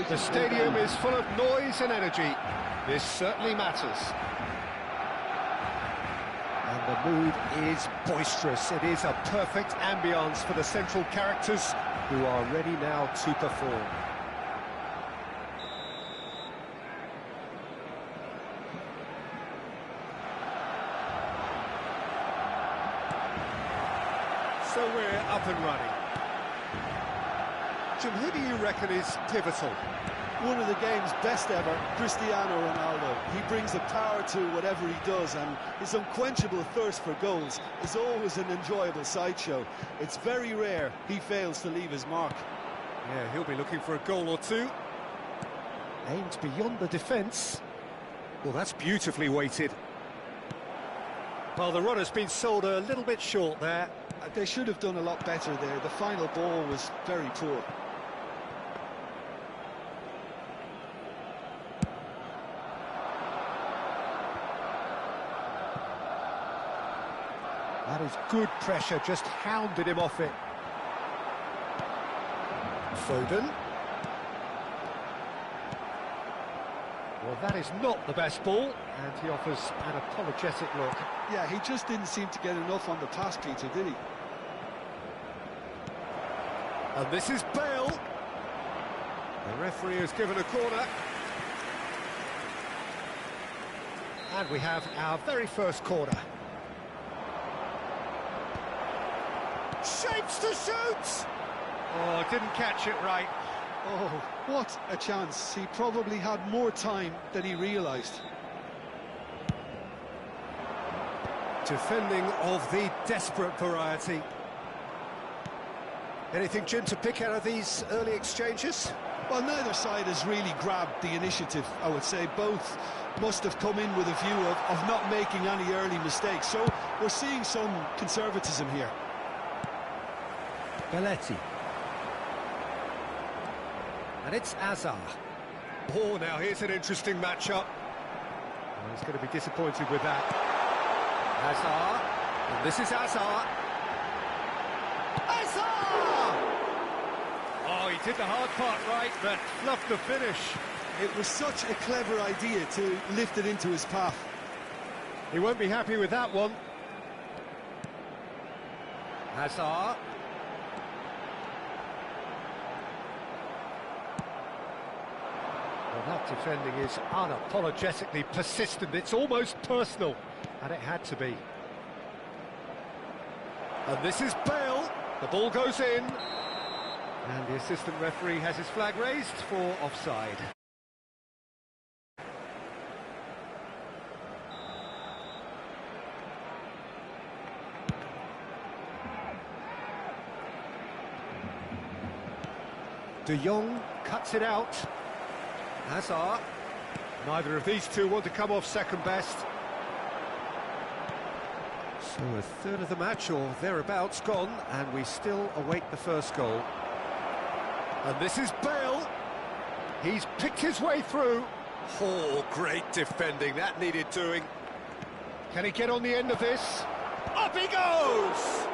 The stadium is full of noise and energy. This certainly matters. And the mood is boisterous. It is a perfect ambience for the central characters who are ready now to perform. So we're up and running. Jim, who do you reckon is pivotal? One of the game's best ever, Cristiano Ronaldo. He brings the power to whatever he does, and his unquenchable thirst for goals is always an enjoyable sideshow. It's very rare he fails to leave his mark. Yeah, he'll be looking for a goal or two. Aimed beyond the defence. Well, that's beautifully weighted. Well, the runner's been sold a little bit short there. They should have done a lot better there. The final ball was very poor. That is good pressure, just hounded him off it. Foden. Well, that is not the best ball, and he offers an apologetic look. Yeah, he just didn't seem to get enough on the pass, Peter, did he? And this is Bale. The referee has given a corner. And we have our very first corner. Shapes to shoot! Oh, didn't catch it right. Oh, what a chance. He probably had more time than he realised. Defending of the desperate variety. Anything, Jim, to pick out of these early exchanges? Well, neither side has really grabbed the initiative, I would say. Both must have come in with a view of not making any early mistakes. So we're seeing some conservatism here. Belletti. And it's Hazard. Oh, now here's an interesting matchup. Oh, he's going to be disappointed with that. Hazard. And this is Hazard. Hazard! Oh, he did the hard part right, but fluffed the finish. It was such a clever idea to lift it into his path. He won't be happy with that one. Hazard. Well, that defending is unapologetically persistent. It's almost personal, and it had to be. And this is Bale. The ball goes in. And the assistant referee has his flag raised for offside. De Jong cuts it out. Hazard. Neither of these two want to come off second best. So a third of the match or thereabouts gone, and we still await the first goal. And this is Bale. He's picked his way through. Oh, great defending. That needed doing. Can he get on the end of this? Up he goes!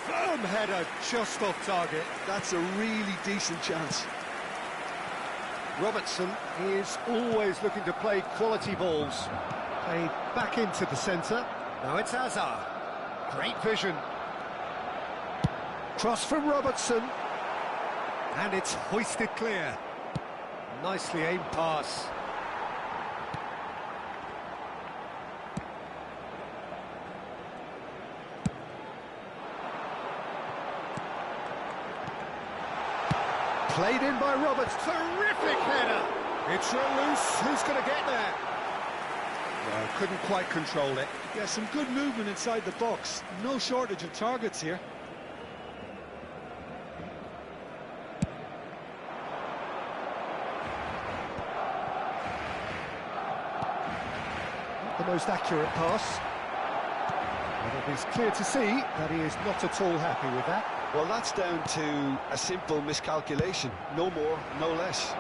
Firm header just off target. That's a really decent chance. Robertson is always looking to play quality balls. Played back into the centre. Now it's Hazard. Great vision. Cross from Robertson. And it's hoisted clear. Nicely aimed pass. Played in by Roberts. Terrific header. It's loose. Who's going to get there? No, couldn't quite control it. Yeah, some good movement inside the box. No shortage of targets here. Not the most accurate pass. But it is clear to see that he is not at all happy with that. Well, that's down to a simple miscalculation. No more, no less.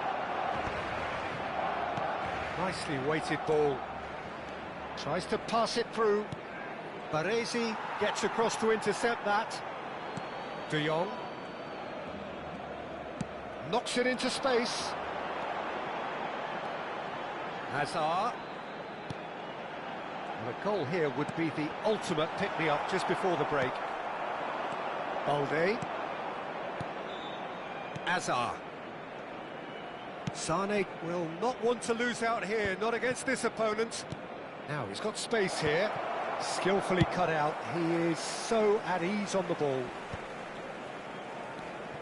Nicely weighted ball. Tries to pass it through. Baresi gets across to intercept that. De Jong. Knocks it into space. Hazard. And a goal here would be the ultimate pick-me-up just before the break. Balde. Hazard. Sane will not want to lose out here, not against this opponent. Now he's got space here, skillfully cut out. He is so at ease on the ball.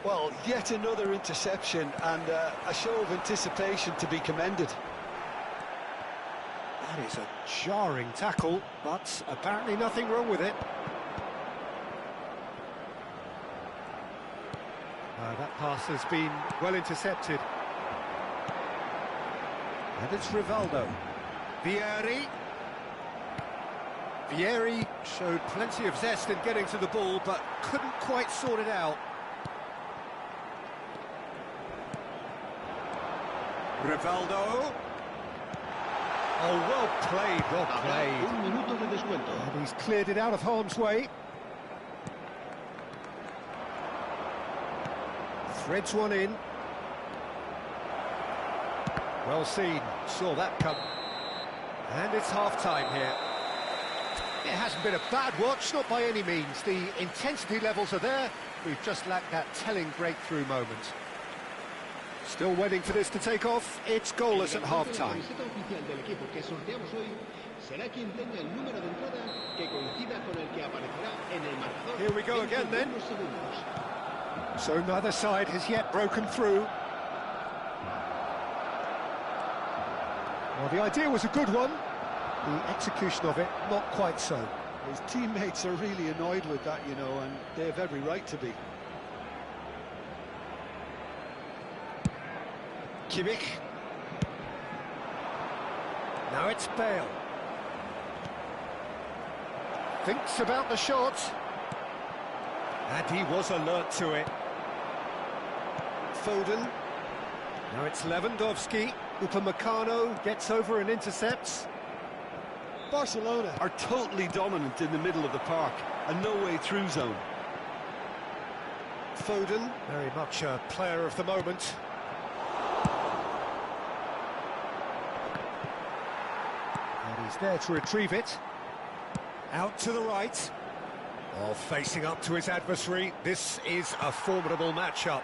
Well, yet another interception and a show of anticipation to be commended. That is a jarring tackle, but apparently nothing wrong with it. That pass has been well intercepted. And it's Rivaldo. Vieri. Vieri showed plenty of zest in getting to the ball, but couldn't quite sort it out. Rivaldo. Oh, well played, well played. Un minuto de descuento. And he's cleared it out of harm's way. Threads one in. Well seen, saw that come. And it's half-time here. It hasn't been a bad watch, not by any means. The intensity levels are there. We've just lacked that telling breakthrough moment. Still waiting for this to take off. It's goalless at half-time. Here we go again then. So neither side has yet broken through. Well, the idea was a good one. The execution of it, not quite so. His teammates are really annoyed with that, you know, and they have every right to be. Kimmich. Now it's Bale. Thinks about the shot. And he was alert to it. Foden. Now it's Lewandowski. Upamecano gets over and intercepts. Barcelona are totally dominant in the middle of the park and no way through zone. Foden, very much a player of the moment. And he's there to retrieve it. Out to the right. Oh, facing up to his adversary. This is a formidable matchup.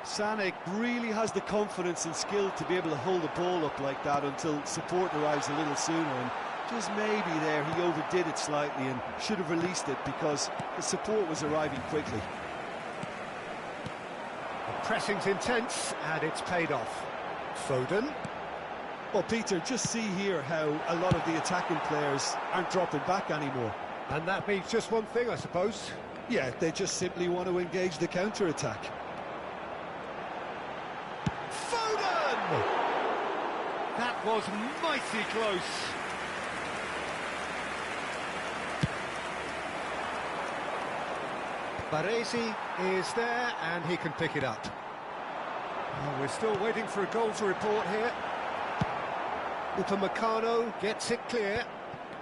Sane really has the confidence and skill to be able to hold the ball up like that until support arrives a little sooner, and just maybe there he overdid it slightly and should have released it because the support was arriving quickly. The pressing's intense and it's paid off. Foden. Well, Peter, just see here how a lot of the attacking players aren't dropping back anymore. And that means just one thing, I suppose. Yeah, they just simply want to engage the counter-attack. was mighty close. Baresi is there, and he can pick it up. Well, we're still waiting for a goal to report here. Upamecano gets it clear.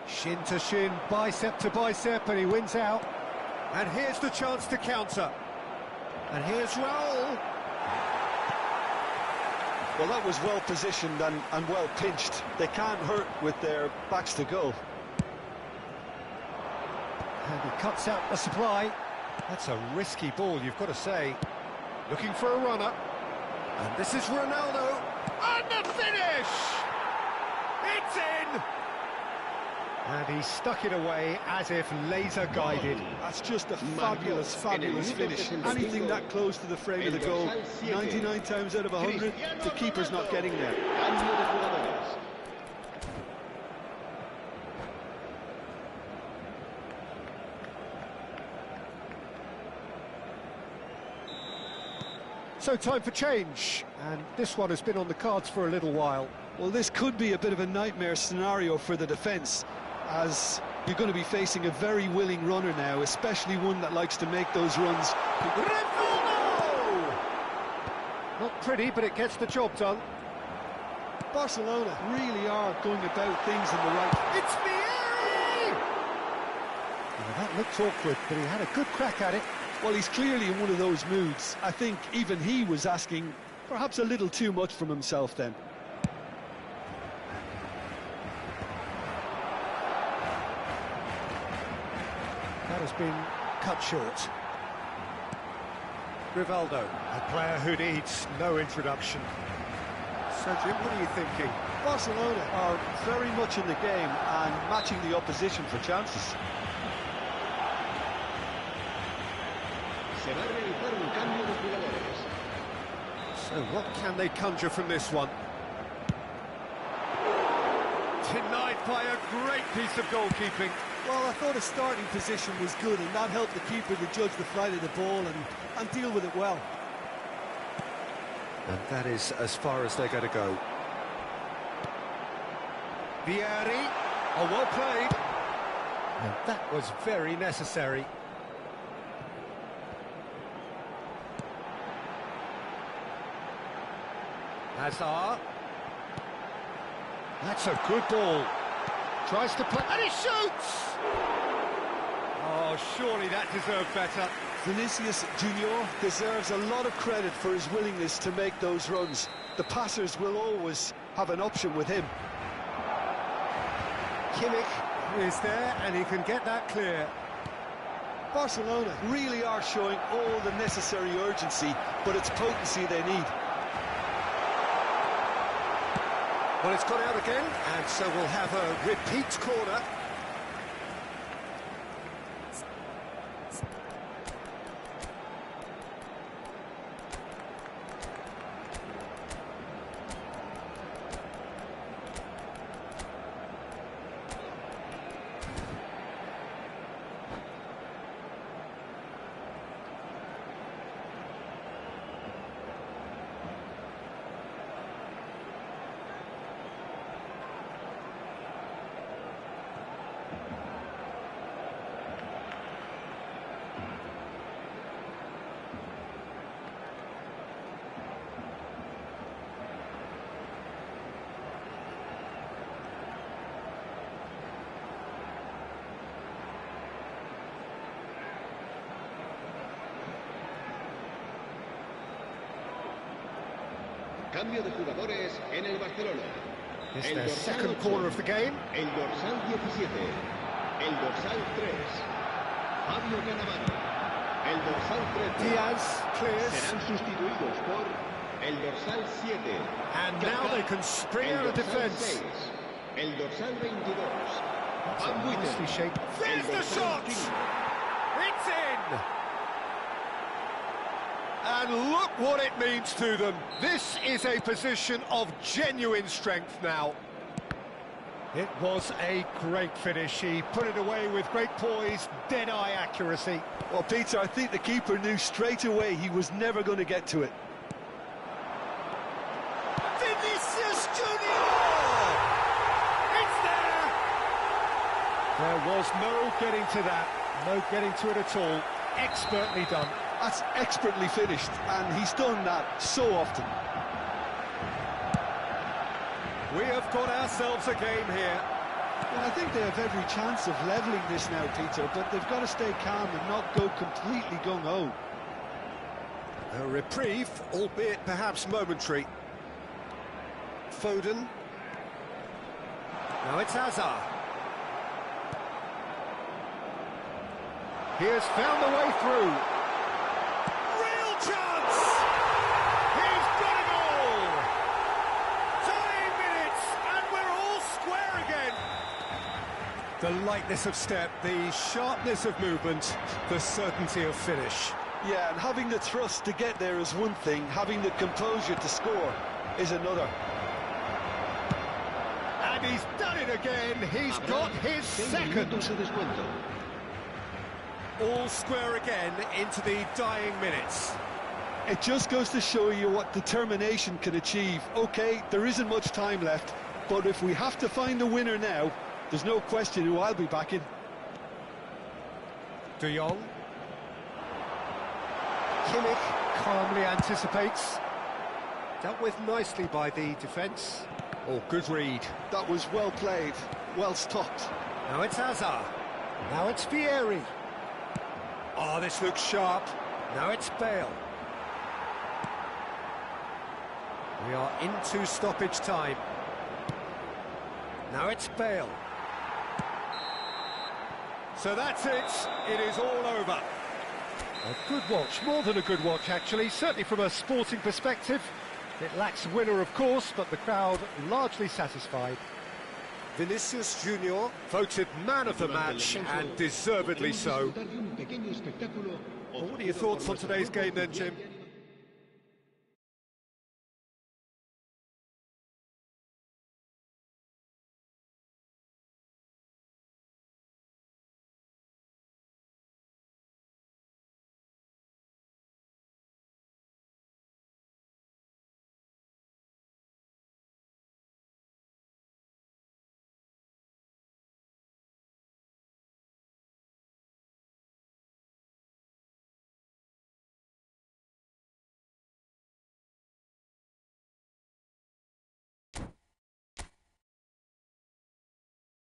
Shin to shin, bicep to bicep, and he wins out. And here's the chance to counter. And here's Raul. Well, that was well positioned and well pinched. They can't hurt with their backs to goal. And he cuts out the supply. That's a risky ball, you've got to say. Looking for a runner. And this is Ronaldo. And the finish! It's in! And he stuck it away as if laser-guided. That's just a fabulous, fabulous finish. Anything that close to the frame of the goal, 99 times out of 100, the keeper's not getting there. So time for change, and this one has been on the cards for a little while. Well, this could be a bit of a nightmare scenario for the defence, as you're going to be facing a very willing runner now, especially one that likes to make those runs. Not pretty, but it gets the job done. Barcelona really are going about things in the right... It's Vieri! Well, that looked awkward, but he had a good crack at it. Well, he's clearly in one of those moods. I think even he was asking perhaps a little too much from himself then. That has been cut short. Rivaldo, a player who needs no introduction. So, Jim, what are you thinking? Barcelona are very much in the game and matching the opposition for chances. So what can they conjure from this one? Denied by a great piece of goalkeeping. Well, I thought his starting position was good, and that helped the keeper to judge the flight of the ball and deal with it well. And that is as far as they're going to go. Vieri, oh, well played. And that was very necessary. Hazard. That's a good ball. Tries to play, and he shoots! Oh, surely that deserved better. Vinicius Junior deserves a lot of credit for his willingness to make those runs. The passers will always have an option with him. Kimmich is there, and he can get that clear. Barcelona really are showing all the necessary urgency, but it's potency they need. Well, it's gone out again, and so we'll have a repeat corner. Cambio de jugadores en el Barcelona. It's their second corner of the game. El dorsal 17. El dorsal 3. Fabio Cannavaro. El dorsal 13. Diaz clears. Serán sustituidos por el dorsal 7. And now they can spring out of defence. El dorsal 22. Nicely shaped. There's the shot! It's in! And look what it means to them. This is a position of genuine strength now. It was a great finish. He put it away with great poise, dead-eye accuracy. Well, Peter, I think the keeper knew straight away he was never going to get to it. Vinicius Junior! There was no getting to that, no getting to it at all. Expertly done. That's expertly finished, and he's done that so often. We have got ourselves a game here. Well, I think they have every chance of levelling this now, Peter, but they've got to stay calm and not go completely gung-ho. A reprieve, albeit perhaps momentary. Foden. Now it's Hazard. He has found the way through. Real chance! He's got it all! Dying minutes, and we're all square again. The lightness of step, the sharpness of movement, the certainty of finish. Yeah, and having the thrust to get there is one thing, having the composure to score is another. And he's done it again. He's got his second. All square again into the dying minutes. It just goes to show you what determination can achieve. Okay, there isn't much time left, but if we have to find the winner now, there's no question who I'll be backing. De Jong. Kimmich calmly anticipates. Dealt with nicely by the defence. Oh, good read. That was well played, well stopped. Now it's Hazard. Now it's Vieri. Oh, this looks sharp. Now it's Bale. We are into stoppage time. Now it's Bale. So that's it. It is all over. A good watch, more than a good watch actually, certainly from a sporting perspective. It lacks a winner, of course, but the crowd largely satisfied. Vinicius Junior voted man of the match, and deservedly so. Well, what are your thoughts on today's game then, Jim?